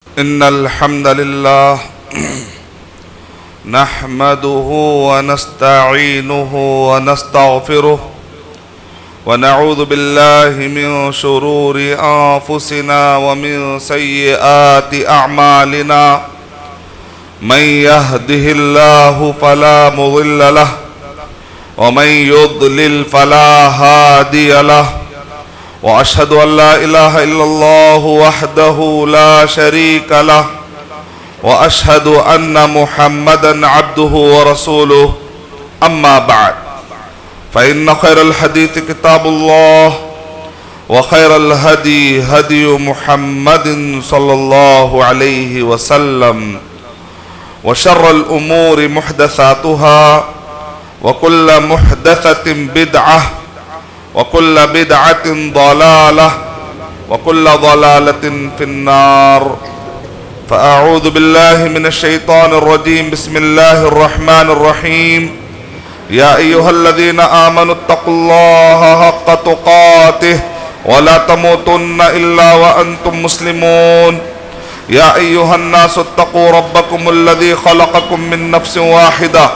إن الحمد لله نحمده ونستعينه ونستغفره ونعوذ بالله من شرور أنفسنا ومن سيئات أعمالنا من يهده الله فلا مضل له ومن يضلل فلا هادي له وأشهد أن لا إله إلا الله وحده لا شريك له وأشهد أن محمدا عبده ورسوله أما بعد فإن خير الحديث كتاب الله وخير الهدي هدي محمد صلى الله عليه وسلم وشر الأمور محدثاتها وكل محدثة بدعة وكل بدعة ضلالة وكل ضلالة في النار فأعوذ بالله من الشيطان الرجيم بسم الله الرحمن الرحيم يا أيها الذين آمنوا اتقوا الله حق تقاته ولا تموتن إلا وأنتم مسلمون يا أيها الناس اتقوا ربكم الذي خلقكم من نفس واحدة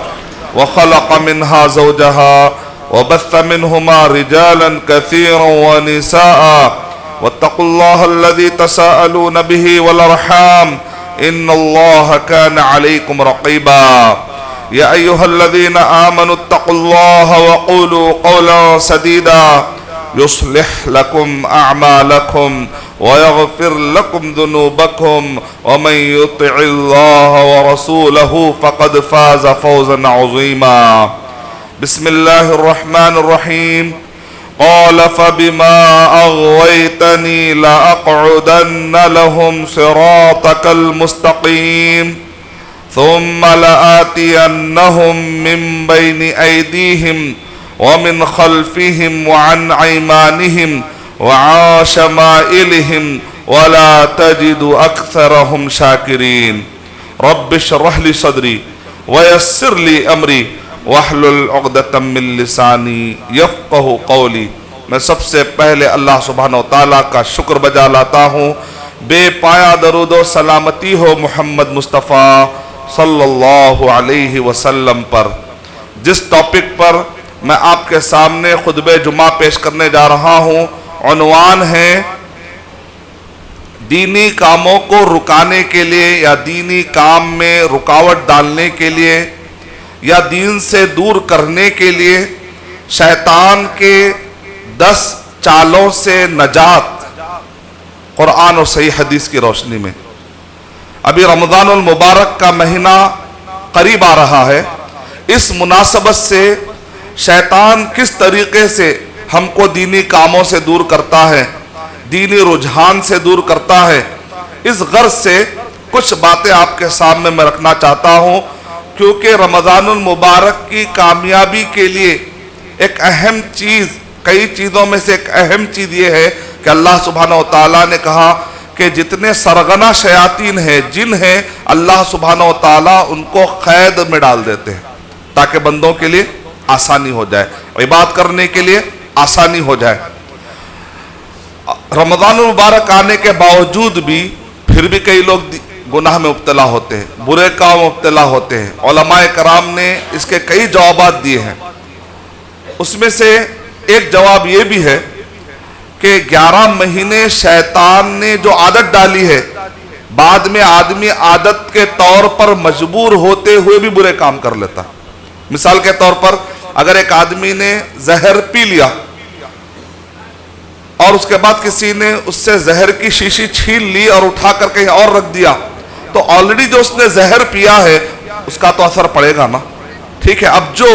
وخلق منها زوجها وبث منهما رجالا كثيرا ونساء واتقوا الله الذي تساءلون به والأرحام إن الله كان عليكم رقيبا يا أيها الذين آمنوا اتقوا الله وقولوا قولا سديدا يصلح لكم أعمالكم ويغفر لكم ذنوبكم ومن يطع الله ورسوله فقد فاز فوزا عظيما بسم الله الرحمن الرحيم قال فبما أغويتني لأقعدن لهم صراطك المستقيم ثم لآتينهم من بين أيديهم ومن خلفهم وعن أيمانهم وعن شمائلهم ولا تجد أكثرهم شاكرين رب اشرح لي صدري ويسر لي أمري وَاحْلُلْ عُقْدَةً مِّن لِّسَانِي يَفْقَهُ قَوْلِي میں سب سے پہلے اللہ سبحانہ وتعالیٰ کا شکر بجا لاتا ہوں، بے پایا درود و سلامتی ہو محمد مصطفیٰ صلی اللہ علیہ وسلم پر۔ جس ٹاپک پر میں آپ کے سامنے خطبہ جمعہ پیش کرنے جا رہا ہوں، عنوان ہے دینی کاموں کو رکانے کے لیے یا دینی کام میں رکاوٹ ڈالنے کے لیے یا دین سے دور کرنے کے لیے شیطان کے 10 چالوں سے نجات، قرآن اور صحیح حدیث کی روشنی میں۔ ابھی رمضان المبارک کا مہینہ قریب آ رہا ہے، اس مناسبت سے شیطان کس طریقے سے ہم کو دینی کاموں سے دور کرتا ہے، دینی رجحان سے دور کرتا ہے، اس غرض سے کچھ باتیں آپ کے سامنے میں رکھنا چاہتا ہوں، کیونکہ رمضان المبارک کی کامیابی کے لیے ایک اہم چیز، کئی چیزوں میں سے ایک اہم چیز یہ ہے کہ اللہ سبحانہ وتعالیٰ نے کہا کہ جتنے سرغنہ شیاطین ہیں، جن ہیں، اللہ سبحانہ وتعالیٰ ان کو قید میں ڈال دیتے ہیں تاکہ بندوں کے لیے آسانی ہو جائے، عبادت کرنے کے لیے آسانی ہو جائے۔ رمضان المبارک آنے کے باوجود بھی پھر بھی کئی لوگ گناہ میں مبتلا ہوتے ہیں، برے کام میں مبتلا ہوتے ہیں۔ علماء کرام نے اس کے کئی جوابات دیے ہیں، اس میں سے ایک جواب یہ بھی ہے کہ 11 مہینے شیطان نے جو عادت ڈالی ہے، بعد میں آدمی عادت کے طور پر مجبور ہوتے ہوئے بھی برے کام کر لیتا۔ مثال کے طور پر اگر ایک آدمی نے زہر پی لیا اور اس کے بعد کسی نے اس سے زہر کی شیشی چھین لی اور اٹھا کر کہیں اور رکھ دیا، تو آلریڈی جو اس نے زہر پیا ہے اس کا تو اثر پڑے گا نا، ٹھیک ہے۔ اب جو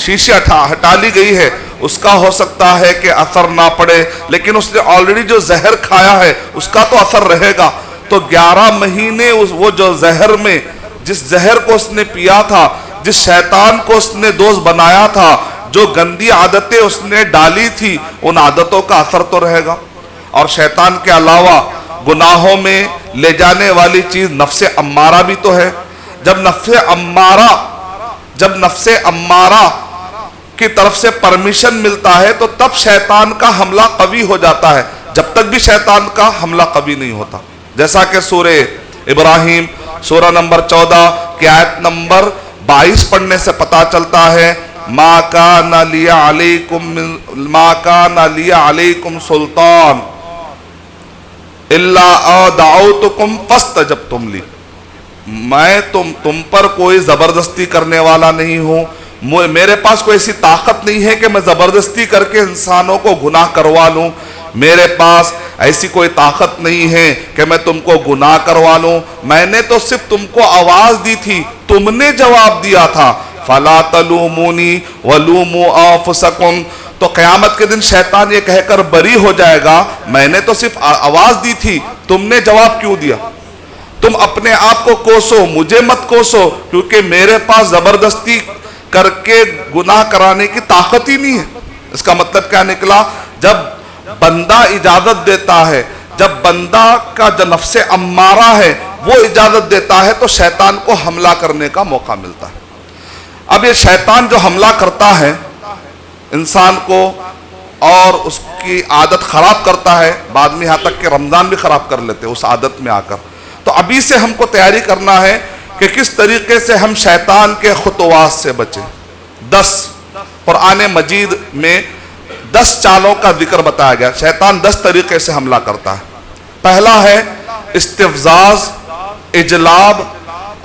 شیشی ہٹا لی گئی ہے اس کا ہو سکتا ہے کہ اثر نہ پڑے، لیکن اس نے آلریڈی جو زہر کھایا ہے اس کا تو اثر رہے گا۔ تو 11 مہینے وہ جو زہر میں، جس زہر کو اس نے پیا تھا، جس شیطان کو اس نے دوست بنایا تھا، جو گندی عادتیں اس نے ڈالی تھی، ان عادتوں کا اثر تو رہے گا۔ اور شیطان کے علاوہ گناہوں میں لے جانے والی چیز نفس امارہ بھی تو ہے۔ جب نفس امارہ کی طرف سے پرمیشن ملتا ہے تو تب شیطان کا حملہ قوی ہو جاتا ہے، جب تک بھی شیطان کا حملہ قوی نہیں ہوتا۔ جیسا کہ سورہ ابراہیم سورہ نمبر 14 کی آیت نمبر 22 پڑھنے سے پتا چلتا ہے ما کان لی علیکم سلطان الا دعوتکم فاستجبتم لی، میں تم پر کوئی زبردستی کرنے والا نہیں ہوں، میرے پاس کوئی ایسی طاقت نہیں ہے کہ میں زبردستی کر کے انسانوں کو گناہ کروا لوں، میرے پاس ایسی کوئی طاقت نہیں ہے کہ میں تم کو گناہ کروا لوں، میں نے تو صرف تم کو آواز دی تھی، تم نے جواب دیا تھا، فَلَا تَلُومُونِي وَلُومُوا أَنفُسَكُمْ۔ تو قیامت کے دن شیطان یہ کہہ کر بری ہو جائے گا میں نے تو صرف آواز دی تھی، تم نے جواب کیوں دیا؟ تم اپنے آپ کو کوسو، مجھے مت کوسو، کیونکہ میرے پاس زبردستی کر کے گناہ کرانے کی طاقت ہی نہیں ہے۔ اس کا مطلب کیا نکلا؟ جب بندہ اجازت دیتا ہے، جب بندہ کا جو نفس امارہ ہے وہ اجازت دیتا ہے تو شیطان کو حملہ کرنے کا موقع ملتا ہے۔ اب یہ شیطان جو حملہ کرتا ہے انسان کو اور اس کی عادت خراب کرتا ہے، بعد میں یہاں تک کہ رمضان بھی خراب کر لیتے اس عادت میں آ کر، تو ابھی سے ہم کو تیاری کرنا ہے کہ کس طریقے سے ہم شیطان کے خطوات سے بچیں۔ 10 قرآن مجید میں 10 چالوں کا ذکر بتایا گیا، شیطان 10 طریقے سے حملہ کرتا ہے۔ پہلا ہے استفزاز، اجلاب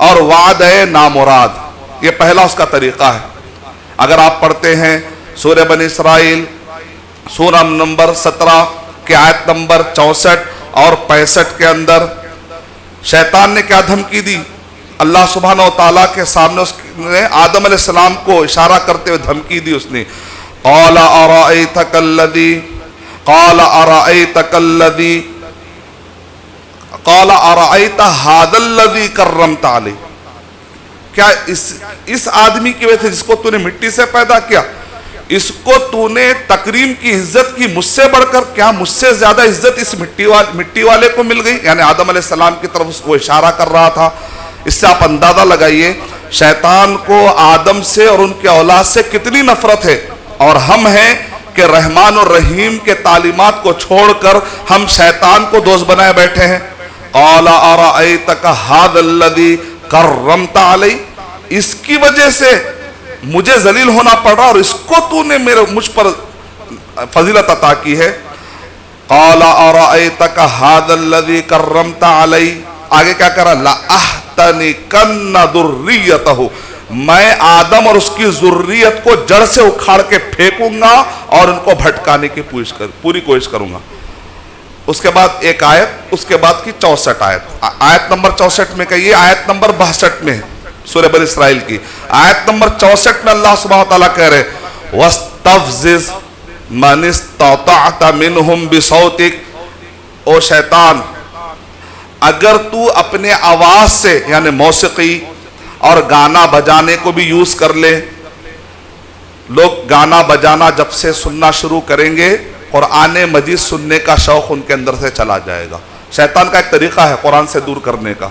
اور وعدہ نامراد، یہ پہلا اس کا طریقہ ہے۔ اگر آپ پڑھتے ہیں سورہ بنی اسرائیل سورہ نمبر 17 کی آیت نمبر 64 اور 65 کے اندر شیطان نے کیا دھمکی دی؟ اللہ سبحانہ و تعالیٰ کے سامنے اس نے آدم علیہ السلام کو اشارہ کرتے ہوئے دھمکی دی، اس نے قال ارأیتک ھذا الذی کرمت علی، کیا اس آدمی کی وجہ سے جس کو تو نے مٹی سے پیدا کیا، اس کو تو نے تکریم کی عزت کی مجھ سے بڑھ کر، کیا مجھ سے زیادہ عزت اس مٹی والے کو مل گئی؟ یعنی آدم علیہ السلام کی طرف وہ اشارہ کر رہا تھا۔ اس سے آپ اندازہ لگائیے شیطان کو آدم سے اور ان کے اولاد سے کتنی نفرت ہے، اور ہم ہیں کہ رحمان اور رحیم کے تعلیمات کو چھوڑ کر ہم شیطان کو دوست بنائے بیٹھے ہیں۔ قال ارأیتک ھذا الذی کرمت علی، اس کی وجہ سے مجھے ذلیل ہونا پڑا اور اس کو تو نے مجھ پر فضیلت عطا کی ہے۔ قال ارأیتک ھذا الذی کرمت علی، آگے کیا کرا؟ لأحتنکن ذریتہ، میں آدم اور اس کی ذریت کو جڑ سے اکھاڑ کے پھینکوں گا اور ان کو بھٹکانے کی پوری کوشش کروں گا۔ اس کے بعد ایک آیت، اس کے بعد کی 64 آیت نمبر 64 میں کہیے، آیت نمبر 62 میں سورہ بنی اسرائیل کی آیت نمبر 64 میں اللہ سبحانہ وتعالیٰ کہہ رہے وَاسْتَفْزِزْ مَنِ اسْتَطَعْتَ مِنْهُمْ بِصَوْتِكَ، او شیطان اگر تو اپنے آواز سے یعنی موسیقی اور گانا بجانے کو بھی یوز کر لے، لوگ گانا بجانا جب سے سننا شروع کریں گے قرآن مجید سننے کا شوق ان کے اندر سے چلا جائے گا۔ شیطان کا ایک طریقہ ہے قرآن سے دور کرنے کا۔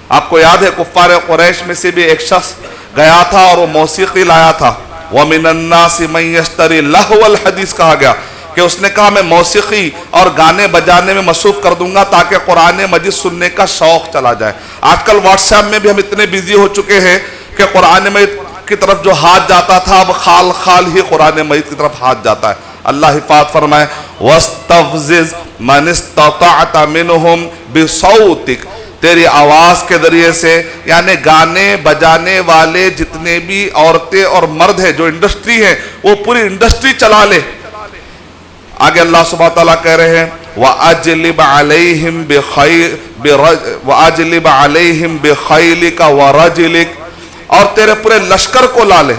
آپ کو یاد ہے کفار قریش میں سے بھی ایک شخص گیا تھا اور وہ موسیقی لایا تھا، وَمِنَ النَّاسِ مَن يَشْتَرِي لَهْوَ الْحَدِيث کہا گیا کہ اس نے کہا میں موسیقی اور گانے بجانے میں مصروف کر دوں گا تاکہ قرآن مجید سننے کا شوق چلا جائے۔ آج کل واٹس ایپ میں بھی ہم اتنے بیزی ہو چکے ہیں کہ قرآن مجید کی طرف جو ہاتھ جاتا تھا اب خال خال ہی قرآن مجید کی طرف ہاتھ جاتا ہے۔ اللہ حفاظت فرمائے وَاسْتَفْزِزْ مَنِ اسْتَطَعْتَ مِنْهُمْ بِصَوْتِكَ، تیری آواز کے ذریعے سے، یعنی گانے بجانے والے جتنے بھی عورتیں اور مرد ہیں جو انڈسٹری ہیں وہ پوری انڈسٹری چلا لے۔ آگے اللہ سبحانہ وتعالیٰ کہہ رہے ہیں وَأَجْلِبْ عَلَيْهِمْ بِخَيْلِكَ وَرَجِلِكَ، اور تیرے پورے لشکر کو لا لے۔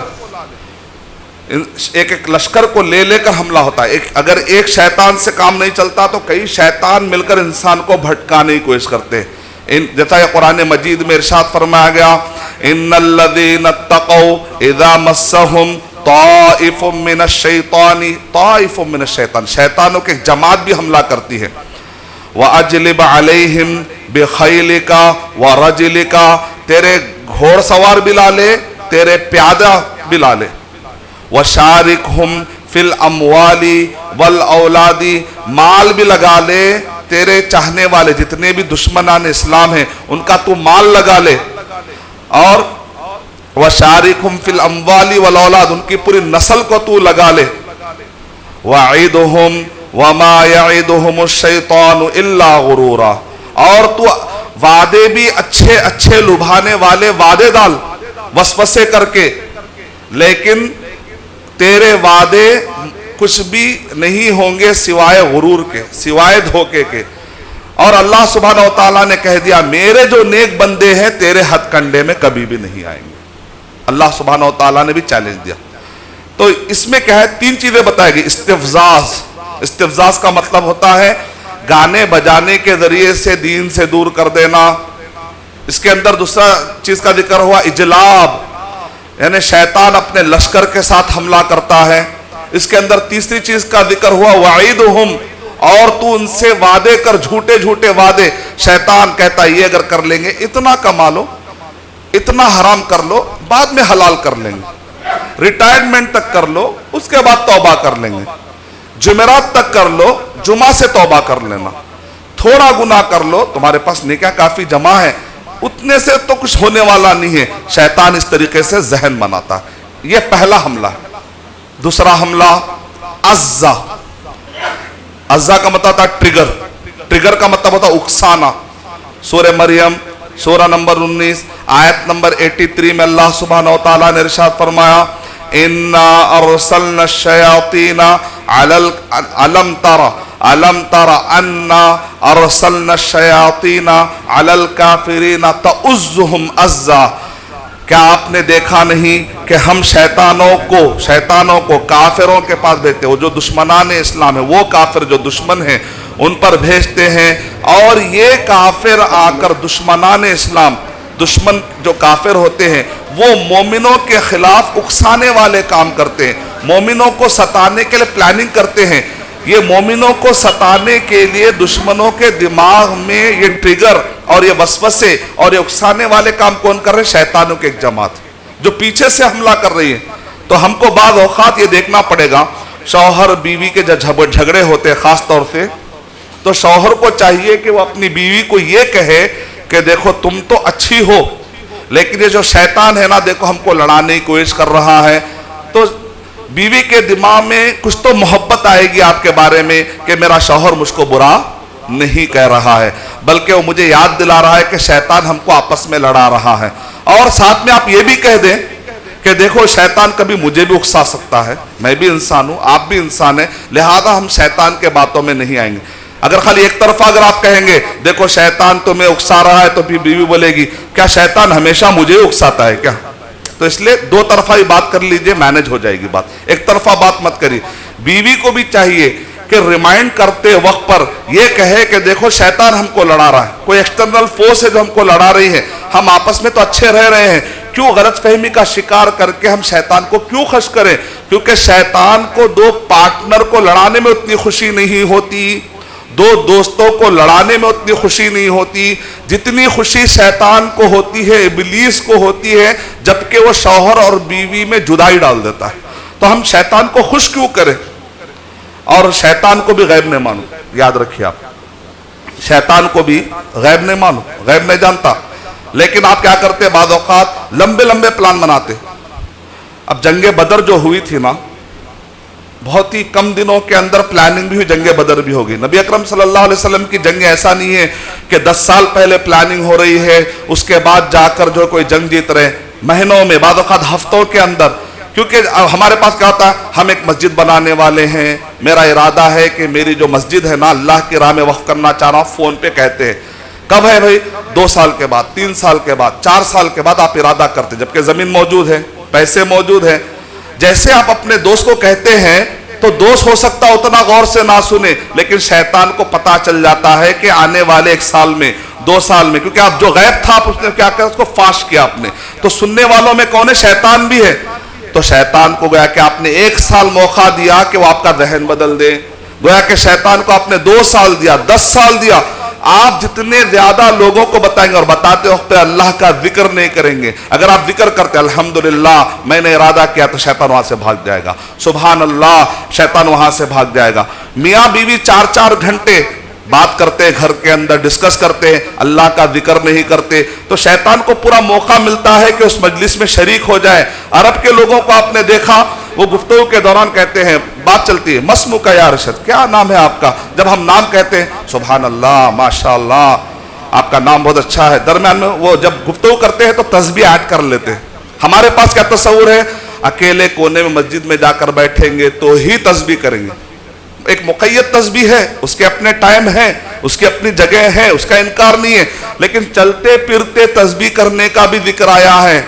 ایک ایک لشکر کو لے لے کر حملہ ہوتا ہے، اگر ایک شیطان سے کام نہیں چلتا تو کئی شیطان مل کر انسان کو بھٹکانے کی کوشش کرتے ہیں۔ جیسا یہ قرآن مجید میں ارشاد فرمایا گیا ان الذین اتقوا اذا مسهم طائف من الشیطان، شیطانوں کی ایک جماعت بھی حملہ کرتی ہے۔ وَأَجْلِبْ عَلَيْهِمْ بِخَيْلِكَ وَرَجِلِكَ، تیرے گھوڑ سوار بھی لا لے، تیرے پیادہ بھی لا لے۔ وَشَارِكْهُمْ فِي الْأَمْوَالِ وَالْأَوْلَادِ، مال بھی لگا لے تیرے چاہنے والے جتنے بھی دشمنان اسلام ہیں ان کا تو مال لگا لے، اور وَشَارِكْهُمْ فِي الْأَمْوَالِ وَالْأَوْلَادِ، ان کی پوری نسل کو تو لگا لے، وَعِدُهُمْ وَمَا يَعِدُهُمُ الشَّيْطَانُ إِلَّا غُرُورًا، اور تو وعدے بھی اچھے اچھے لبھانے والے وعدے ڈال وسوسے کر کے، لیکن تیرے وعدے کچھ بھی نہیں ہوں گے سوائے غرور کے، سوائے دھوکے کے۔ اور اللہ سبحانہ و تعالیٰ نے کہہ دیا میرے جو نیک بندے ہیں تیرے ہتھ کنڈے میں کبھی بھی نہیں آئیں گے۔ اللہ سبحانہ و تعالیٰ نے بھی چیلنج دیا۔ تو اس میں کیا ہے، تین چیزیں بتائے گی۔ استفزاز، استفزاز کا مطلب ہوتا ہے گانے بجانے کے ذریعے سے دین سے دور کر دینا۔ اس کے اندر دوسرا چیز کا ذکر ہوا اجلاب، یعنی شیطان اپنے لشکر کے ساتھ حملہ کرتا ہے۔ اس کے اندر تیسری چیز کا ذکر ہوا وعیدہم، اور تو ان سے وعدے کر، جھوٹے جھوٹے وعدے۔ شیطان کہتا ہے یہ اگر کر لیں گے، اتنا کما لو، اتنا حرام کر لو، بعد میں حلال کر لیں گے، ریٹائرمنٹ تک کر لو، اس کے بعد توبہ کر لیں گے، جمعرات تک کر لو، جمعہ سے توبہ کر لینا، تھوڑا گناہ کر لو، تمہارے پاس نیکیاں کافی جمع ہے، اتنے سے تو کچھ ہونے والا نہیں ہے۔ شیطان اس طریقے سے ذہن بناتا ہے۔ یہ پہلا حملہ ہے۔ دوسرا حملہ عزا، عزا کا مطلب تھا ٹریگر، ٹریگر کا مطلب ہوتا اکسانا۔ سورہ مریم سورہ نمبر 19 آیت نمبر 83 میں اللہ سبحانہ و تعالیٰ نے ارشاد فرمایا اِنَّا أَرْسَلْنَا الشَّيَاطِينَ أَلَمْ تَرَ أَنَّا أَرْسَلْنَا الشَّيَاطِينَ عَلَى الْكَافِرِينَ تَؤُزُّهُمْ أَزًّا، کیا آپ نے دیکھا نہیں کہ ہم شیطانوں کو کافروں کے پاس بھیجتے ہیں، وہ جو دشمنان اسلام ہیں، وہ کافر جو دشمن ہیں ان پر بھیجتے ہیں، اور یہ کافر آ کر دشمنان اسلام، دشمن جو کافر ہوتے ہیں وہ مومنوں کے خلاف اکسانے والے کام کرتے ہیں، مومنوں کو ستانے کے لیے پلاننگ کرتے ہیں۔ یہ مومنوں کو ستانے کے لیے دشمنوں کے دماغ میں یہ ٹریگر اور یہ وسوسے اور یہ اکسانے والے کام کون کر رہے ہیں؟ شیطانوں کی ایک جماعت جو پیچھے سے حملہ کر رہی ہے۔ تو ہم کو بعض اوقات یہ دیکھنا پڑے گا، شوہر بیوی کے جب جھگڑے ہوتے ہیں خاص طور سے، تو شوہر کو چاہیے کہ وہ اپنی بیوی کو یہ کہے کہ دیکھو تم تو اچھی ہو، لیکن یہ جو شیطان ہے نا، دیکھو ہم کو لڑانے کی کوشش کر رہا ہے۔ تو بیوی کے دماغ میں کچھ تو محبت آئے گی آپ کے بارے میں کہ میرا شوہر مجھ کو برا نہیں کہہ رہا ہے، بلکہ وہ مجھے یاد دلا رہا ہے کہ شیطان ہم کو آپس میں لڑا رہا ہے۔ اور ساتھ میں آپ یہ بھی کہہ دیں کہ دیکھو شیطان کبھی مجھے بھی اکسا سکتا ہے، میں بھی انسان ہوں، آپ بھی انسان ہیں، لہذا ہم شیطان کے باتوں میں نہیں آئیں گے۔ اگر خالی ایک طرفہ اگر آپ کہیں گے دیکھو شیطان تمہیں اکسا رہا ہے، تو پھر بیوی بولے گی کیا شیطان ہمیشہ مجھے اکساتا ہے کیا؟ تو اس لیے دو طرفہ ہی بات کر لیجئے، مینج ہو جائے گی بات، ایک طرفہ بات مت کریے۔ بیوی کو بھی چاہیے کہ ریمائنڈ کرتے وقت پر یہ کہے کہ دیکھو شیطان ہم کو لڑا رہا ہے، کوئی ایکسٹرنل فورس ہے جو ہم کو لڑا رہی ہے، ہم آپس میں تو اچھے رہ رہے ہیں، کیوں غلط فہمی کا شکار کر کے ہم شیطان کو کیوں خوش کریں؟ کیونکہ شیطان کو دو پارٹنر کو لڑانے میں اتنی خوشی نہیں ہوتی، دو دوستوں کو لڑانے میں اتنی خوشی نہیں ہوتی جتنی خوشی شیطان کو ہوتی ہے، ابلیس کو ہوتی ہے، جبکہ وہ شوہر اور بیوی میں جدائی ڈال دیتا ہے۔ تو ہم شیطان کو خوش کیوں کریں؟ اور شیطان کو بھی غیب نہ مانو، یاد رکھیے آپ، شیطان کو بھی غیب نہ مانو، غیب نہیں جانتا۔ لیکن آپ کیا کرتے بعض اوقات لمبے لمبے پلان بناتے۔ اب جنگ بدر جو ہوئی تھی نا، بہت ہی کم دنوں کے اندر پلاننگ بھی ہوئی، جنگ بدر بھی ہوگی۔ نبی اکرم صلی اللہ علیہ وسلم کی جنگ ایسا نہیں ہے کہ 10 سال پہلے پلاننگ ہو رہی ہے، اس کے بعد جا کر جو کوئی جنگ جیت رہے، مہینوں میں، بعض اوقات ہفتوں کے اندر۔ کیونکہ ہمارے پاس کیا ہوتا ہے، ہم ایک مسجد بنانے والے ہیں، میرا ارادہ ہے کہ میری جو مسجد ہے نا اللہ کی راہ میں وقف کرنا چاہ رہا ہوں، فون پہ کہتے ہیں کب ہے بھائی؟ 2 سال کے بعد، 3 سال کے بعد، 4 سال کے بعد آپ ارادہ کرتے، جبکہ زمین موجود ہے، پیسے موجود ہیں۔ جیسے آپ اپنے دوست کو کہتے ہیں تو دوست ہو سکتا اتنا غور سے نہ سنے، لیکن شیطان کو پتا چل جاتا ہے کہ آنے والے 1 سال میں، 2 سال میں، کیونکہ آپ جو غیب تھا آپ اس نے کیا کیا، اس کو فاش کیا آپ نے۔ تو سننے والوں میں کون ہے؟ شیطان بھی ہے۔ تو شیطان کو گویا کہ آپ نے 1 سال موقع دیا کہ وہ آپ کا ذہن بدل دے، گویا کہ شیطان کو آپ نے 2 سال دیا، 10 سال دیا۔ آپ جتنے زیادہ لوگوں کو بتائیں گے اور بتاتے وقت پہ اللہ کا ذکر نہیں کریں گے، اگر آپ ذکر کرتے الحمدللہ میں نے ارادہ کیا، تو شیطان وہاں سے بھاگ جائے گا، سبحان اللہ، شیطان وہاں سے بھاگ جائے گا۔ میاں بیوی 4-4 گھنٹے بات کرتے ہیں گھر کے اندر، ڈسکس کرتے ہیں، اللہ کا ذکر نہیں کرتے، تو شیطان کو پورا موقع ملتا ہے کہ اس مجلس میں شریک ہو جائے۔ عرب کے لوگوں کو آپ نے دیکھا، وہ گفتگو کے دوران کہتے ہیں، بات چلتی ہے، مسمو کا یا ارشد، کیا نام ہے آپ کا؟ جب ہم نام کہتے ہیں، سبحان اللہ، ماشاءاللہ، آپ کا نام بہت اچھا ہے، درمیان میں وہ جب گفتگو کرتے ہیں تو تسبیح ایڈ کر لیتے ہیں۔ ہمارے پاس کیا تصور ہے؟ اکیلے کونے میں مسجد میں جا کر بیٹھیں گے تو ہی تسبیح کریں گے۔ ایک مقید تسبیح ہے، اس کے اپنے ٹائم ہے، اس کی اپنی جگہ ہے، اس کا انکار نہیں ہے، لیکن چلتے پھرتے تسبیح کرنے کا بھی ذکر آیا ہے۔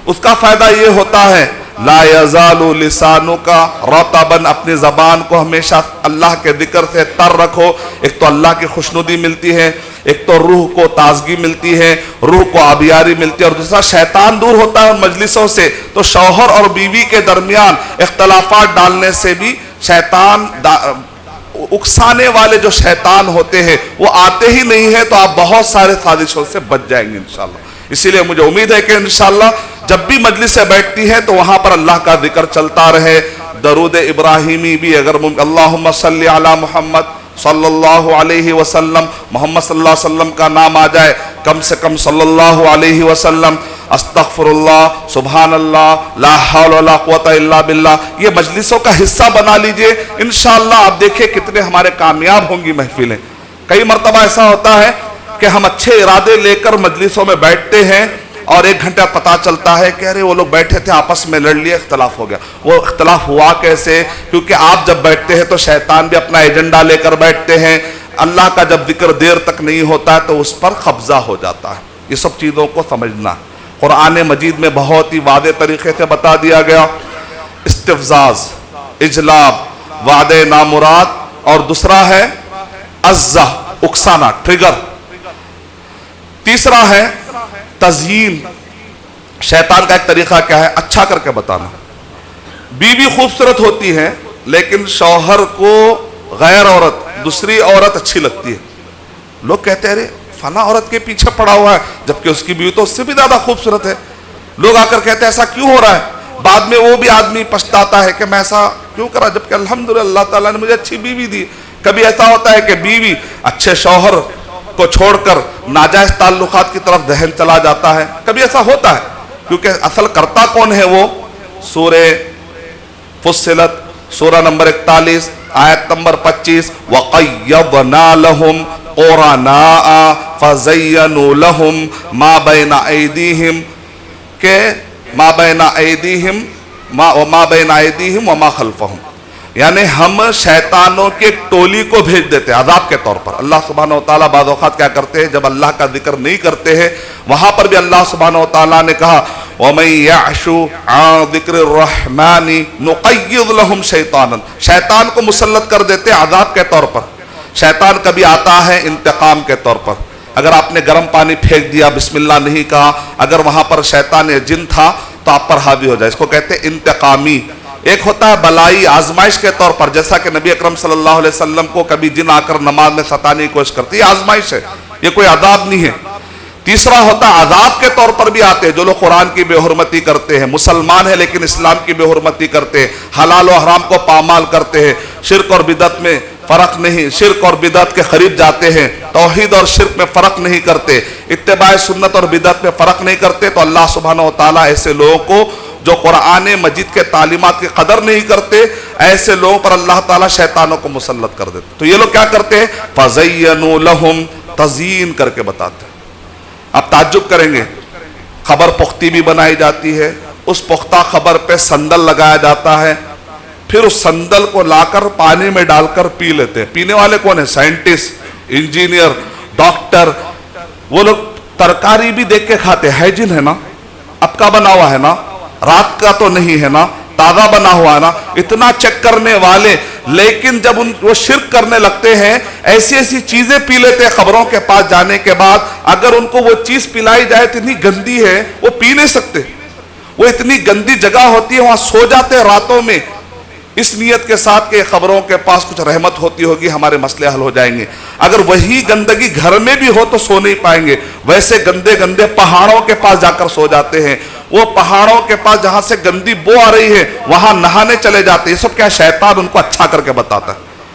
اس کا فائدہ یہ ہوتا ہے، لا یزال لسانک رطبا، اپنی زبان کو ہمیشہ اللہ کے ذکر سے تر رکھو۔ ایک تو اللہ کی خوشنودی ملتی ہے، ایک تو روح کو تازگی ملتی ہے، روح کو آبیاری ملتی ہے، اور دوسرا شیطان دور ہوتا ہے ان مجلسوں سے۔ تو شوہر اور بیوی کے درمیان اختلافات ڈالنے سے بھی شیطان، اکسانے والے جو شیطان ہوتے ہیں وہ آتے ہی نہیں ہیں، تو آپ بہت سارے سازشوں سے بچ جائیں گے انشاءاللہ۔ اسی لیے مجھے امید ہے کہ انشاءاللہ جب بھی مجلس سے بیٹھتی ہے تو وہاں پر اللہ کا ذکر چلتا رہے۔ درود ابراہیمی بھی اگر اللہم صلی علی محمد صلی اللہ علیہ وسلم، محمد صلی اللہ علیہ وسلم کا نام آ جائے، کم سے کم صلی اللہ علیہ وسلم، استغفر اللہ، سبحان اللہ، لا حول ولا قوت الا باللہ، یہ مجلسوں کا حصہ بنا لیجئے۔ انشاءاللہ آپ دیکھیں کتنے ہمارے کامیاب ہوں گی محفلیں۔ کئی مرتبہ ایسا ہوتا ہے کہ ہم اچھے ارادے لے کر مجلسوں میں بیٹھتے ہیں اور ایک گھنٹہ پتہ چلتا ہے کہ ارے وہ لوگ بیٹھے تھے، آپس میں لڑ لیے، اختلاف ہو گیا۔ وہ اختلاف ہوا کیسے؟ کیونکہ آپ جب بیٹھتے ہیں تو شیطان بھی اپنا ایجنڈا لے کر بیٹھتے ہیں۔ اللہ کا جب ذکر دیر تک نہیں ہوتا ہے تو اس پر قبضہ ہو جاتا ہے۔ یہ سب چیزوں کو سمجھنا قرآن مجید میں بہت ہی واضح طریقے سے بتا دیا گیا۔ استفزاز، اجلاب، وعدے نامراد، اور دوسرا ہے عزہ، اکسانا، ٹریگر۔ تیسرا ہے تزیین۔ شیطان کا ایک طریقہ کیا ہے؟ اچھا کر کے بتانا۔ بیوی خوبصورت ہوتی ہے لیکن شوہر کو غیر عورت، دوسری عورت اچھی لگتی ہے۔ لوگ کہتے ہیں ارے فلاں عورت کے پیچھے پڑا ہوا ہے، جبکہ اس کی بیوی تو اس سے بھی زیادہ خوبصورت ہے۔ لوگ آ کر کہتے ہیں ایسا کیوں ہو رہا ہے؟ بعد میں وہ بھی آدمی پچھتاتا ہے کہ میں ایسا کیوں کرا، جبکہ الحمدللہ اللہ تعالیٰ نے مجھے اچھی بیوی دی۔ کبھی ایسا ہوتا ہے کہ بیوی اچھے شوہر کو چھوڑ کر ناجائز تعلقات کی طرف ذہن چلا جاتا ہے، کبھی ایسا ہوتا ہے، کیونکہ اصل کرتا کون ہے؟ وہ سورہ فصلت، سورہ نمبر 41 آیت نمبر 25، وَقَيَّضْنَا لَهُمْ قُرَنَاءَ فَزَيَّنُوا لَهُمْ مَا بَيْنَ أَيْدِيهِمْ، کہ مَا بَيْنَ أَيْدِيهِمْ وَمَا بَيْنَ أَيْدِيهِمْ وَمَا خَلْفَهُمْ، یعنی ہم شیطانوں کے ٹولی کو بھیج دیتے ہیں عذاب کے طور پر۔ اللہ سبحانہ وتعالیٰ بعض اوقات کیا کرتے ہیں، جب اللہ کا ذکر نہیں کرتے ہیں، وہاں پر بھی اللہ سبحانہ وتعالیٰ نے کہا وَمَن يَعْشُ عَن ذِكْرِ الرَّحْمَنِ نُقَيِّضْ لَهُمْ شَيْطَانًا، شیطان کو مسلط کر دیتے ہیں عذاب کے طور پر۔ شیطان کبھی آتا ہے انتقام کے طور پر۔ اگر آپ نے گرم پانی پھینک دیا، بسم اللہ نہیں کہا، اگر وہاں پر شیطان یا جن تھا تو آپ پر حاوی ہو جائے، اس کو کہتے ہیں انتقامی۔ ایک ہوتا ہے بلائی، آزمائش کے طور پر، جیسا کہ نبی اکرم صلی اللہ علیہ وسلم کو کبھی جن آ کر نماز میں ستانے کی کوشش کرتی ہے، یہ آزمائش ہے، یہ کوئی عذاب نہیں ہے۔ تیسرا ہوتا ہے عذاب کے طور پر بھی آتے ہیں، جو لوگ قرآن کی بے حرمتی کرتے ہیں، مسلمان ہیں لیکن اسلام کی بے حرمتی کرتے ہیں، حلال و حرام کو پامال کرتے ہیں، شرک اور بدعت میں فرق نہیں، شرک اور بدعت کے قریب جاتے ہیں، توحید اور شرک میں فرق نہیں کرتے، اتباع سنت اور بدعت میں فرق نہیں کرتے، تو اللہ سبحانہ وتعالیٰ ایسے لوگوں کو جو قرآن مجید کے تعلیمات کی قدر نہیں کرتے، ایسے لوگوں پر اللہ تعالیٰ شیطانوں کو مسلط کر دیتے۔ تو یہ لوگ کیا کرتے ہیں؟ فَزَيَّنُوا لَهُمْ، تزیین کر کے بتاتے ہیں۔ آپ تعجب کریں گے، خبر پختی بھی بنائی جاتی ہے، اس پختہ خبر پہ سندل لگایا جاتا ہے، پھر اس سندل کو لا کر پانی میں ڈال کر پی لیتے ہیں۔ پینے والے کون ہیں؟ Scientist, engineer, doctor. وہ لوگ ترکاری بھی دیکھ کے کھاتے، ہائیجین ہے نا، اب کا بنا ہوا ہے نا، رات کا تو نہیں ہے نا، تازہ بنا ہوا ہے نا، اتنا چیک کرنے والے، لیکن جب وہ شرک کرنے لگتے ہیں، ایسی ایسی چیزیں پی لیتے ہیں خبروں کے پاس جانے کے بعد، اگر ان کو وہ چیز پلائی جائے اتنی گندی ہے وہ پی نہیں سکتے، وہ اتنی گندی جگہ ہوتی ہے، وہاں سو جاتے ہیں راتوں میں، اس نیت کے ساتھ کہ خبروں کے پاس کچھ رحمت ہوتی ہوگی، ہمارے مسئلے حل ہو جائیں گے۔ اگر وہی گندگی گھر میں بھی ہو تو سو نہیں پائیں گے، ویسے گندے گندے پہاڑوں کے پاس جا کر سو جاتے ہیں، وہ پہاڑوں کے پاس جہاں سے گندی بو آ رہی ہے وہاں نہانے چلے جاتے ہیں۔ یہ سب کیا شیطان ان کو اچھا کر کے بتاتا ہے۔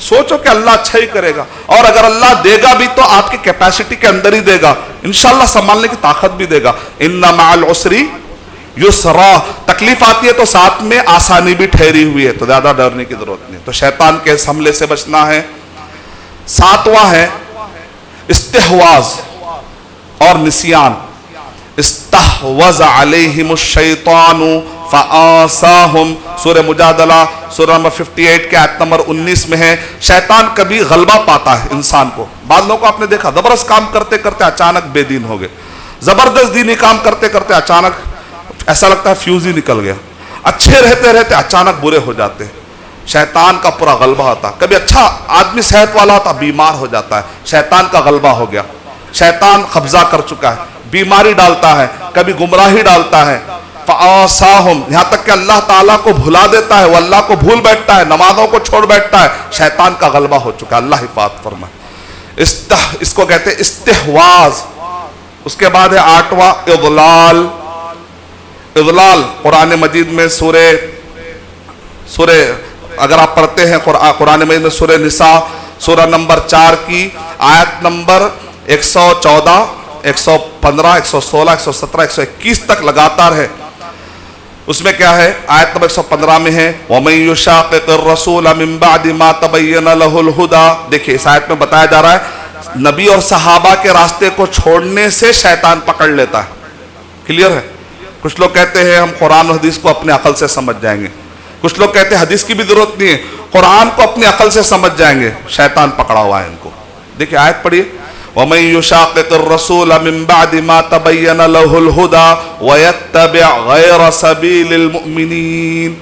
سوچو کہ اللہ اچھا ہی کرے گا، اور اگر اللہ دے گا بھی تو آپ کی کیپیسٹی کے اندر ہی دے گا، انشاءاللہ سنبھالنے کی طاقت بھی دے گا۔ ان مع العسر یسرا، تکلیف آتی ہے تو ساتھ میں آسانی بھی ٹھہری ہوئی ہے، تو زیادہ ڈرنے کی ضرورت نہیں۔ تو شیطان کے اس حملے سے بچنا ہے۔ ساتواں ہے استحواذ اور نسیان۔ استحوذ علیہم الشیطان فآساہم، سورہ مجادلہ سورہ نمبر 58 کے آیت نمبر 19 میں ہے، شیطان کبھی غلبہ پاتا ہے انسان کو۔ بعض لوگوں کو آپ نے دیکھا زبردست کام کرتے کرتے اچانک بے دین ہو گئے، زبردست دینی کام کرتے کرتے اچانک ایسا لگتا ہے فیوز ہی نکل گیا، اچھے رہتے رہتے اچانک برے ہو جاتے ہیں۔ شیطان کا پورا غلبہ ہوتا، کبھی اچھا آدمی صحت والا ہوتا بیمار ہو جاتا ہے، شیطان کا غلبہ ہو گیا، شیطان قبضہ کر چکا ہے، بیماری ڈالتا ہے، کبھی گمراہی ڈالتا ہے۔ فآساہم، یہاں تک کہ اللہ تعالیٰ کو بھلا دیتا ہے، وہ اللہ کو بھول بیٹھتا ہے، نمازوں کو چھوڑ بیٹھتا ہے، شیطان کا غلبہ ہو چکا ہے۔ اللہ حفاظت فرمائے۔ اس کو کہتے ہیں استحواذ۔ اس کے بعد ہے 8واں اضلال۔ اضلال قرآن مجید میں سورہ اگر آپ پڑھتے ہیں قرآن مجید میں سورہ نساء سورہ نمبر 4 کی آیت نمبر 114، 115، 116، 117، 121 تک لگاتار ہے۔ اس میں کیا ہے؟ آیت نمبر 115 میں ہے وَمَن يُشَاقِقِ الرَّسُولَ مِن بَعْدِ مَا تَبَيَّنَ لَهُ الْهُدَى۔ دیکھیں اس آیت میں بتایا جا رہا ہے نبی اور صحابہ کے راستے کو چھوڑنے سے شیطان پکڑ لیتا ہے۔ کلیئر ہے؟ کچھ لوگ کہتے ہیں ہم قرآن و حدیث کو اپنے عقل سے سمجھ جائیں گے، کچھ لوگ کہتے ہیں حدیث کی بھی ضرورت نہیں ہے، قرآن کو اپنی عقل سے سمجھ جائیں گے، شیطان پکڑا ہوا ہے ان کو۔ دیکھیں آیت پڑھیے وَمَن يُشَاقِقِ الرَّسُولَ مِن بَعْدِ مَا تَبَيَّنَ لَهُ الْهُدَى وَيَتَّبِعْ غَيْرَ سَبِيلِ الْمُؤْمِنِينَ،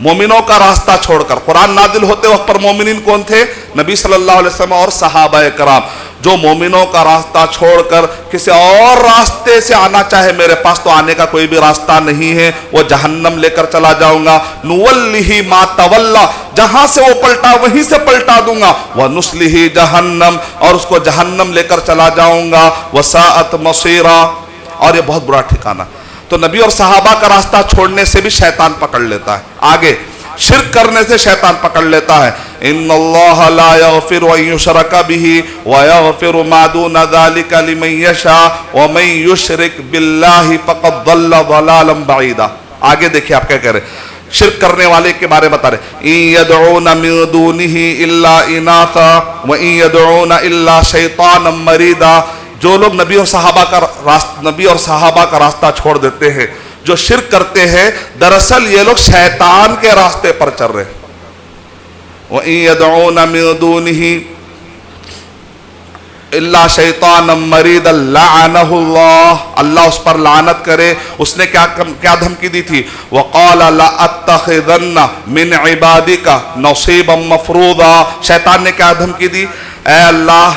مومنوں کا راستہ چھوڑ کر۔ قرآن نازل ہوتے وقت پر مومنین کون تھے؟ نبی صلی اللہ علیہ وسلم اور صحابہ کرام۔ جو مومنوں کا راستہ چھوڑ کر کسی اور راستے سے آنا چاہے، میرے پاس تو آنے کا کوئی بھی راستہ نہیں ہے، وہ جہنم لے کر چلا جاؤں گا۔ نُوَلِّهِ مَا تَوَلَّى، جہاں سے وہ پلٹا وہیں سے پلٹا دوں گا۔ وَنُصْلِهِ جہنم، اور اس کو جہنم لے کر چلا جاؤں گا۔ وَسَاءَتْ مَصِيرًا، اور یہ بہت برا ٹھکانہ۔ تو نبی اور صحابہ کا راستہ چھوڑنے سے بھی شیطان پکڑ لیتا ہے۔ آگے شرک کرنے سے شیطان پکڑ لیتا ہے۔ ان اللہ لا یغفر ان یشرک بہ ویغفر ما دون ذلک لمن یشاء ومن یشرک باللہ فقد ضل ضلالا بعیدا۔ آگے دیکھیں آپ کیا کہہ رہے ہیں، شرک کرنے والے کے بارے بتا رہے، ان یدعون من دونہ الا اناثا وان یدعون الا شیطانا مریدا۔ جو لوگ نبی اور صحابہ کا راستہ چھوڑ دیتے ہیں، جو شرک کرتے ہیں، دراصل یہ لوگ شیطان کے راستے پر چل رہے ہیں۔ وَإِن يَدْعُونَ مِن دُونِهِ إِلَّا شَيْطَانًا مَرِيدًا لَعَنَهُ اللَّهُ، اللہ اس پر لعنت کرے۔ اس نے کیا دھمکی دی تھی؟ وَقَالَ لَأَتَّخِذَنَّ مِنْ عِبَادِكَ نَصِيبًا مَفْرُوضًا، شیطان نے کیا دھمکی دی؟ اے اللہ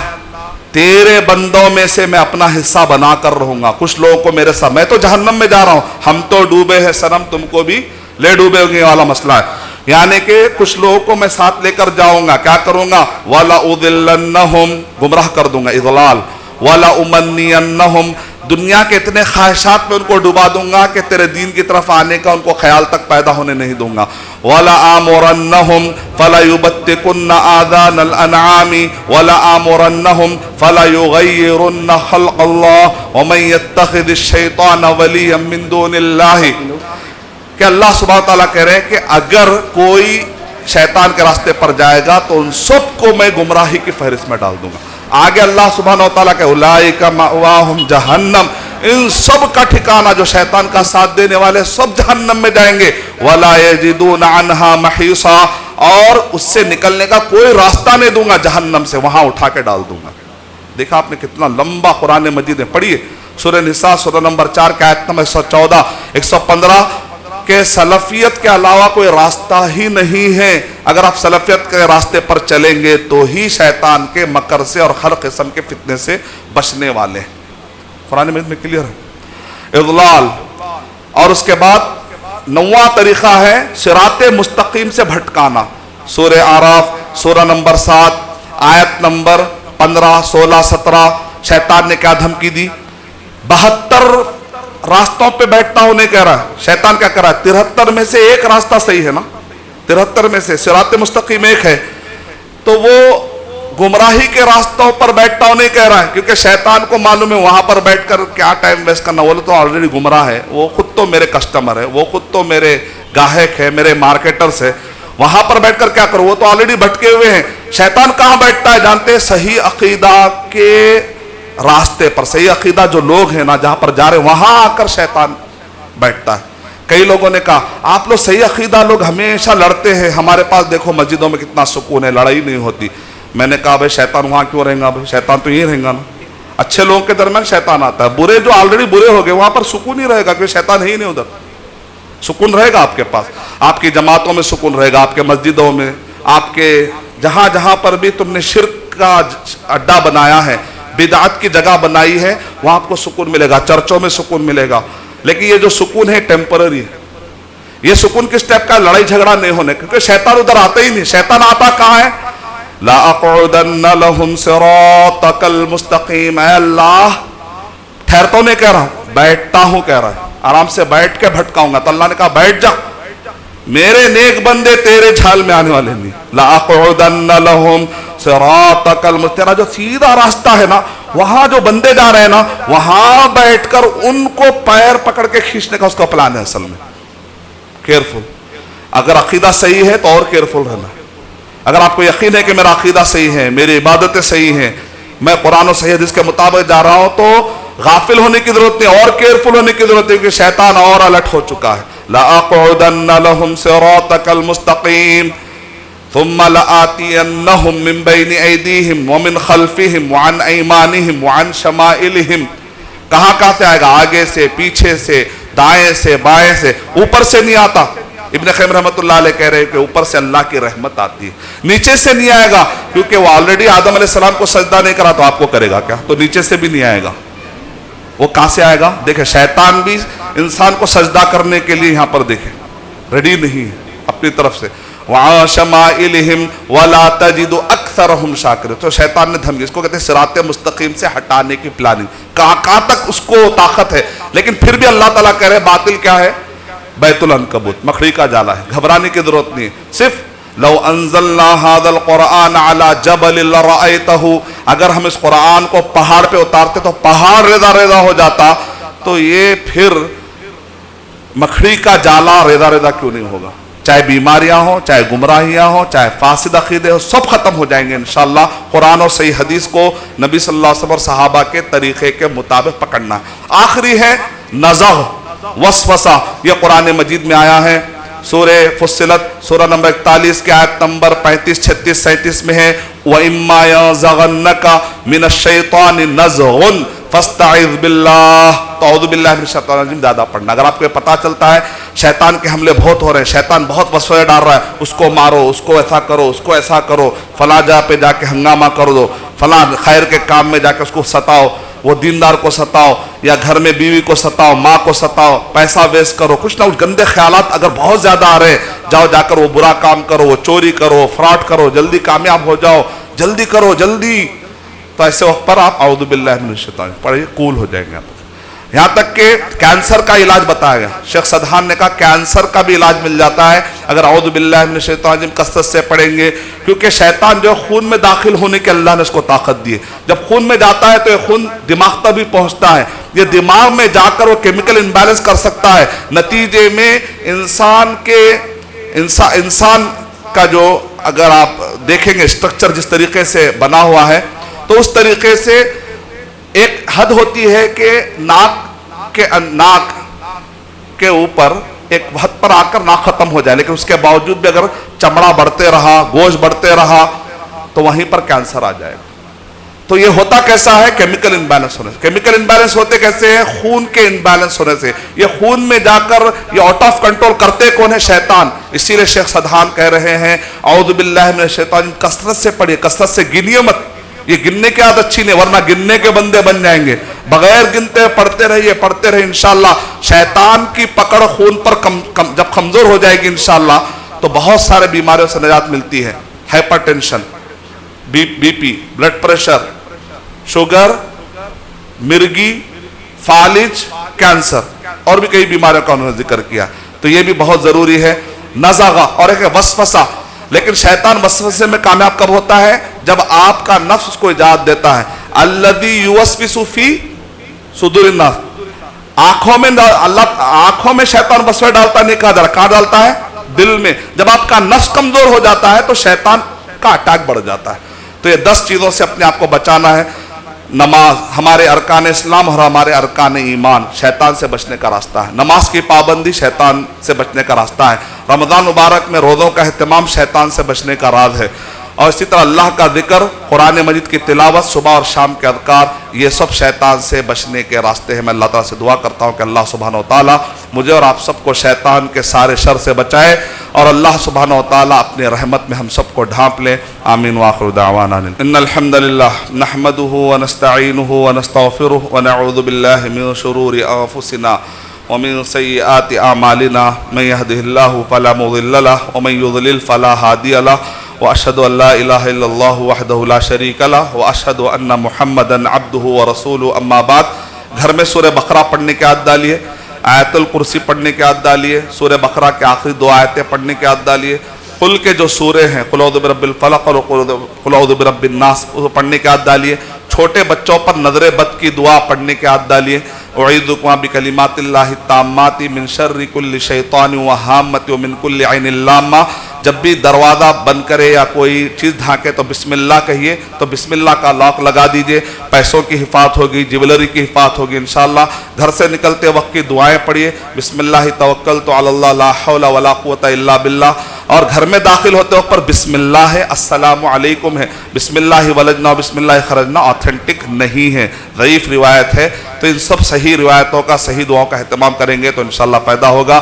تیرے بندوں میں سے میں اپنا حصہ بنا کر رہوں گا، کچھ لوگوں کو میرے ساتھ، میں تو جہنم میں جا رہا ہوں، ہم تو ڈوبے ہیں صنم تم کو بھی لے ڈوبے ہوگے والا مسئلہ ہے، یعنی کہ کچھ لوگوں کو میں ساتھ لے کر جاؤں گا، کیا کروں گا؟ وَلَأُضِلَّنَّهُمْ، گمراہ کر دوں گا، اضلال۔ وَلَأُمَنِّيَنَّهُمْ، دنیا کے اتنے خواہشات میں ان کو ڈبا دوں گا کہ تیرے دین کی طرف آنے کا ان کو خیال تک پیدا ہونے نہیں دوں گا۔ وَلَآمُرَنَّهُمْ فَلَيُبَتِّكُنَّ آذَانَ الْأَنْعَامِ وَلَآمُرَنَّهُمْ فَلَيُغَيِّرُنَّ خَلْقَ اللَّهِ وَمَن يَتَّخِذِ الشَّيْطَانَ وَلِيًّا مِّن دُونِ اللَّهِ، کہ اللہ سبحانہ وتعالیٰ کہہ رہے ہیں کہ اگر کوئی شیطان کے راستے پر جائے گا تو ان سب کو میں گمراہی کی فہرست میں ڈال دوں گا۔ آگے اللہ سبحانہ وتعالیٰ کہ اولئک مأواہم جہنم، ان سب کا ٹھکانہ جو شیطان کا ساتھ دینے والے سب جہنم میں جائیں گے۔ ولا یجدون عنہا محیصا، اور اس سے نکلنے کا کوئی راستہ نہیں دوں گا، جہنم سے وہاں اٹھا کے ڈال دوں گا۔ دیکھا آپ نے کتنا لمبا قرآن مجید ہے، پڑھیے سورہ نساء سورہ نمبر 4 کا آیت نمبر 114، 115 کہ سلفیت کے علاوہ کوئی راستہ ہی نہیں ہے، اگر آپ سلفیت کے راستے پر چلیں گے تو ہی شیطان کے مکر سے اور ہر قسم کے فتنے سے بچنے والے ہیں۔ قرآن مجید میں کلیئر ہے اضلال۔ اور اس کے بعد 9واں طریقہ ہے صراط مستقیم سے بھٹکانا، سورہ اعراف سورہ نمبر 7 آیت نمبر 15، 16، 17۔ شیطان نے کیا دھمکی دی؟ 72 راستوں پہ بیٹھتا ہوں نہیں کہہ رہا، شیطان کیا کہہ رہا ہے؟ 73 میں سے ایک راستہ صحیح ہے نا، 73 میں سے صراط مستقیم ایک ہے، تو وہ گمراہی کے راستوں پر بیٹھتا ہوں نہیں کہہ رہا ہے، کیونکہ شیطان کو معلوم ہے وہاں پر بیٹھ کر کیا ٹائم ویسٹ کرنا، وہ تو آلریڈی گمراہ ہے، وہ خود تو میرے کسٹمر ہے، وہ خود تو میرے گاہک ہے، میرے مارکیٹرز ہے، وہاں پر بیٹھ کر کیا کرو، وہ تو آلریڈی بھٹکے ہوئے ہیں۔ شیطان کہاں بیٹھتا ہے جانتے ہیں؟ صحیح عقیدہ کے راستے پر، صحیح عقیدہ جو لوگ ہیں نا جہاں پر جا رہے ہیں وہاں آ کر شیطان بیٹھتا ہے۔ کئی لوگوں نے کہا آپ لوگ صحیح عقیدہ لوگ ہمیشہ لڑتے ہیں، ہمارے پاس دیکھو مسجدوں میں کتنا سکون ہے، لڑائی نہیں ہوتی۔ میں نے کہا بھائی شیطان وہاں کیوں رہیں گا؟ شیطان تو یہیں رہیں گا نا، اچھے لوگوں کے درمیان شیطان آتا ہے، برے جو آلریڈی برے ہو گئے وہاں پر سکون ہی رہے گا، کیونکہ شیطان ہے ہی نہیں ادھر۔ سکون رہے گا آپ کے پاس، آپ کی جماعتوں میں سکون رہے گا، آپ کے مسجدوں میں، آپ کے جہاں جہاں پر بھی تم نے شرک کا اڈا بنایا ہے، بدعت کی جگہ بنائی ہے، وہاں آپ کو سکون ملے گا، چرچوں میں سکون ملے گا۔ لیکن یہ جو سکون ہے ٹیمپرری ہے، یہ سکون کس ٹائپ کا؟ لڑائی جھگڑا نہیں ہونے، کیونکہ شیطان ادھر آتا ہی نہیں۔ شیطان آتا کہاں ہے؟ لَأَقْعُدَنَّ لَهُمْ صِرَاطَكَ الْمُسْتَقِيمَ، اے اللہ ٹھہرتا ہوں نہیں کہہ رہا ہوں، بیٹھتا ہوں کہہ رہا ہے، آرام سے بیٹھ کے بھٹکاؤں گا۔ تو اللہ نے کہا بیٹھ جا، میرے نیک بندے تیرے جھال میں آنے والے نہیں۔ لَأَقْعُدَنَّ لَهُمْ صِرَاطَكَ الْمُسْتَقِيمَ، تیرا جو سیدھا راستہ ہے نا، وہاں جو بندے جا رہے ہیں نا، وہاں بیٹھ کر ان کو پیر پکڑ کے کھینچنے کا اس کا پلان ہے اصل میں۔ کیئرفل، اگر عقیدہ صحیح ہے تو اور کیئرفل رہنا۔ اگر آپ کو یقین ہے کہ میرا عقیدہ صحیح ہے، میری عبادتیں صحیح ہیں، میں قرآن و صحیح حدیث کے مطابق جا رہا ہوں، تو غافل ہونے کی ضرورت نہیں، اور کیئرفل ہونے کی ضرورت ہے، کیونکہ شیطان اور الرٹ ہو چکا ہے۔ لَأَقْعُدَنَّ لَهُمْ صِرَاطَكَ الْمُسْتَقِيمَ ثُمَّ لَآتِيَنَّهُمْ مِنْ بَيْنِ أَيْدِيهِمْ وَمِنْ خَلْفِهِمْ وَعَنْ أَيْمَانِهِمْ وَعَنْ شَمَائِلِهِمْ، کہاں سے آئے گا؟ آگے سے، پیچھے سے، دائیں سے، بائیں سے، اوپر سے نہیں آتا۔ ابن قیم رحمۃ اللہ علیہ کہہ رہے ہیں کہ اوپر سے اللہ کی رحمت آتی ہے، نیچے سے نہیں آئے گا، کیونکہ وہ آلریڈی آدم علیہ السلام کو سجدہ نہیں کرا تو آپ کو کرے گا کیا؟ تو نیچے سے بھی نہیں آئے گا، وہ کہاں سے آئے گا؟ دیکھیں شیطان بھی انسان کو سجدہ کرنے کے لیے یہاں پر دیکھیں ریڈی نہیں ہے اپنی طرف سے۔ وَعَنْ شَمَائِلِهِمْ وَلَا تَجِدُ أَكْثَرَهُمْ شَاكِرِينَ، تو شیطان نے دھمکی، اس کو کہتے ہیں صراط مستقیم سے ہٹانے کی پلاننگ، کہاں تک اس کو طاقت ہے، لیکن پھر بھی اللہ تعالیٰ کہہ رہے باطل کیا ہے؟ بیت العنکبوت، مکڑی کا جالا ہے، گھبرانے کی ضرورت نہیں ہے۔ صرف لو انزلنا هذا القرآن على جبل لرأيته، اگر ہم اس قرآن کو پہاڑ پہ اتارتے تو پہاڑ ریزہ ریزہ ہو جاتا، تو یہ پھر مکڑی کا جالا ریزہ ریزہ کیوں نہیں ہوگا؟ چاہے بیماریاں ہوں، چاہے گمراہیاں ہوں، چاہے فاسد عقیدے ہوں، سب ختم ہو جائیں گے انشاءاللہ۔ قرآن اور صحیح حدیث کو نبی صلی اللہ علیہ وسلم اور صحابہ کے طریقے کے مطابق پکڑنا۔ آخری ہے نزغ، وسوسہ، یہ قرآن مجید میں آیا ہے، سورہ فصلت سورہ نمبر 41 کے آیت نمبر 35، 36، 37 میں ہے، وَإِمَّا يَنزَغَنَّكَ مِنَ الشَّيْطَانِ نَزْغٌ فَاسْتَعِذْ بِاللَّهِ، تو اعوذ باللہ من الشیطان الرجیم زیادہ پڑھنا۔ اگر آپ کو پتہ چلتا ہے شیطان کے حملے بہت ہو رہے ہیں، شیطان بہت وسوسے ڈال رہا ہے، اس کو مارو، اس کو ایسا کرو، اس کو ایسا کرو، فلاں جگہ پہ جا کے ہنگامہ کر دو، فلاں خیر کے کام میں جا کے اس کو ستاؤ، وہ دیندار کو ستاؤ، یا گھر میں بیوی کو ستاؤ، ماں کو ستاؤ، پیسہ ویسٹ کرو، کچھ نہ کچھ گندے خیالات اگر بہت زیادہ آ رہے، جاؤ جا کر وہ برا کام کرو، وہ چوری کرو، فراڈ کرو، جلدی کامیاب ہو جاؤ، جلدی کرو جلدی۔ تو ایسے وقت پر آپ اعوذ باللہ من الشیطان پڑھیے، کول ہو جائیں گے آپ۔ یہاں تک کہ کینسر کا علاج بتایا گیا، شیخ سدحان نے کہا کینسر کا بھی علاج مل جاتا ہے اگر اعوذ باللہ من الشیطان الرجیم کثرت سے پڑھیں گے، کیونکہ شیطان جو خون میں داخل ہونے کے اللہ نے اس کو طاقت دی ہے، جب خون میں جاتا ہے تو یہ خون دماغ تک بھی پہنچتا ہے، یہ دماغ میں جا کر وہ کیمیکل امبیلنس کر سکتا ہے، نتیجے میں انسان کا جو اگر آپ دیکھیں گے اسٹرکچر جس طریقے سے بنا ہوا ہے، تو اس طریقے سے ایک حد ہوتی ہے کہ ناک کے اوپر ایک حد پر آ کر ناک ختم ہو جائے، لیکن اس کے باوجود بھی اگر چمڑا بڑھتے رہا، گوشت بڑھتے رہا، تو وہیں پر کینسر آ جائے گا۔ تو یہ ہوتا کیسا ہے؟ کیمیکل انبیلنس ہونے سے۔ کیمیکل انبیلنس ہوتے کیسے ہیں؟ خون کے انبیلنس ہونے سے۔ یہ خون میں جا کر یہ آؤٹ آف کنٹرول کرتے کون ہے؟ شیطان۔ اسی لیے شیخ سدحان کہہ رہے ہیں اعوذ باللہ من الشیطان، کثرت سے پڑھیے، کثرت سے گنیے مت، یہ گننے کی عادت اچھی نہیں، ورنہ گننے کے بندے بن جائیں گے، بغیر گنتے پڑھتے رہیے انشاءاللہ شیطان کی پکڑ خون پر جب کمزور ہو جائے گی انشاءاللہ تو بہت سارے بیماریوں سے نجات ملتی ہے، hypertension, B P, blood pressure, sugar, مرگی، فالج، کینسر اور بھی کئی بیماریوں کا انہوں نے ذکر کیا، تو یہ بھی بہت ضروری ہے۔ نزغہ اور ایک وسوسہ، لیکن شیطان وسوسے میں کامیاب کب ہوتا ہے؟ جب آپ کا نفس اس کو اجازت دیتا ہے. الذی یوسوس فی صدور الناس. آنکھوں میں شیطان وسوسے ڈالتا نہیں کہا جا رہا. کہاں ڈالتا ہے؟ دل میں. جب آپ کا نفس کمزور ہو جاتا ہے تو شیطان کا اٹیک بڑھ جاتا ہے. تو یہ 10 چیزوں سے اپنے آپ کو بچانا ہے. نماز ہمارے ارکان اسلام اور ہمارے ارکان ایمان شیطان سے بچنے کا راستہ ہے. نماز کی پابندی شیطان سے بچنے کا راستہ ہے. رمضان مبارک میں روزوں کا اہتمام شیطان سے بچنے کا راز ہے. اور اسی طرح اللہ کا ذکر، قرآن مجید کی تلاوت، صبح اور شام کے اذکار، یہ سب شیطان سے بچنے کے راستے ہیں. میں اللہ تعالیٰ سے دعا کرتا ہوں کہ اللہ سبحانہ و تعالیٰ مجھے اور آپ سب کو شیطان کے سارے شر سے بچائے، اور اللہ سبحانہ و تعالیٰ اپنی رحمت میں ہم سب کو ڈھانپ لے. آمین وآخر دعوانا ان الحمد للہ نحمده ونستعینه ونستغفره ونعوذ باللہ من شرور انفسنا ومن سیئات اعمالنا من يهده الله فلا مضل له ومن يضلل فلا هادي له واشهد ان لا اله الا الله وحده لا شريك له واشهد ان محمدا عبده ورسوله. اما بعد، گھر میں سورہ بقرہ پڑھنے کی عادت ڈالیے، آیت الکرسی پڑھنے کی عادت ڈالیے، سورہ بقرہ کے آخری 2 آیتیں پڑھنے کی عادت ڈالیے. قل کے جو سورے ہیں، قل اعوذ برب الفلق اور قل اعوذ برب الناس، وہ پڑھنے کی عادت ڈالیے. چھوٹے بچوں پر نظر بد کی دعا پڑھنے کی عادت ڈالیے. اعیذکم بکلمات اللہ التامات من شر کل شیطان وہامۃ ومن کل عین لامہ. جب بھی دروازہ بند کرے یا کوئی چیز ڈھانکے تو بسم اللہ کہیے، تو بسم اللہ کا لاک لگا دیجئے. پیسوں کی حفاظت ہوگی، جیولری کی حفاظت ہوگی انشاءاللہ. گھر سے نکلتے وقت کی دعائیں پڑھیے، بسم اللہ توکلت علی اللہ لا حول ولا قوۃ الا باللہ. اور گھر میں داخل ہوتے وقت پر بسم اللہ ہے، السلام علیکم ہے. بسم اللہ ولجنا بسم اللہ خرجنا آتھینٹک نہیں ہے، ضعیف روایت ہے. تو ان سب صحیح روایتوں کا، صحیح دعاؤں کا اہتمام کریں گے تو انشاءاللہ فائدہ ہوگا.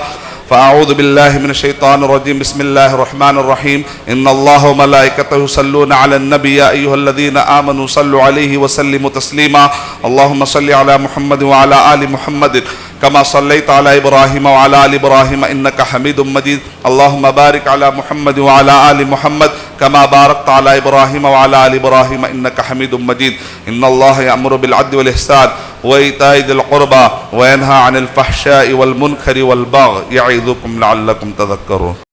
فاعوذ باللہ من الشیطان الرجیم. بسم اللہ الرحمن الرحیم. ان اللہ وملائکتہ یصلون علی النبی یا ایھا الذین آمنوا صلوا علیہ وسلموا تسلیما. اللہم صل علی محمد وعلی آل محمد كما صليت على إبراهيم وعلى آل إبراهيم إنك حميد مجيد. اللهم بارك على محمد وعلى آل محمد كما باركت على إبراهيم وعلى آل إبراهيم إنك حميد مجيد. إن الله يأمر بالعدل والإحسان وإيتاء ذي القربى وينهى عن الفحشاء والمنكر والبغي يعظكم لعلكم تذكرون.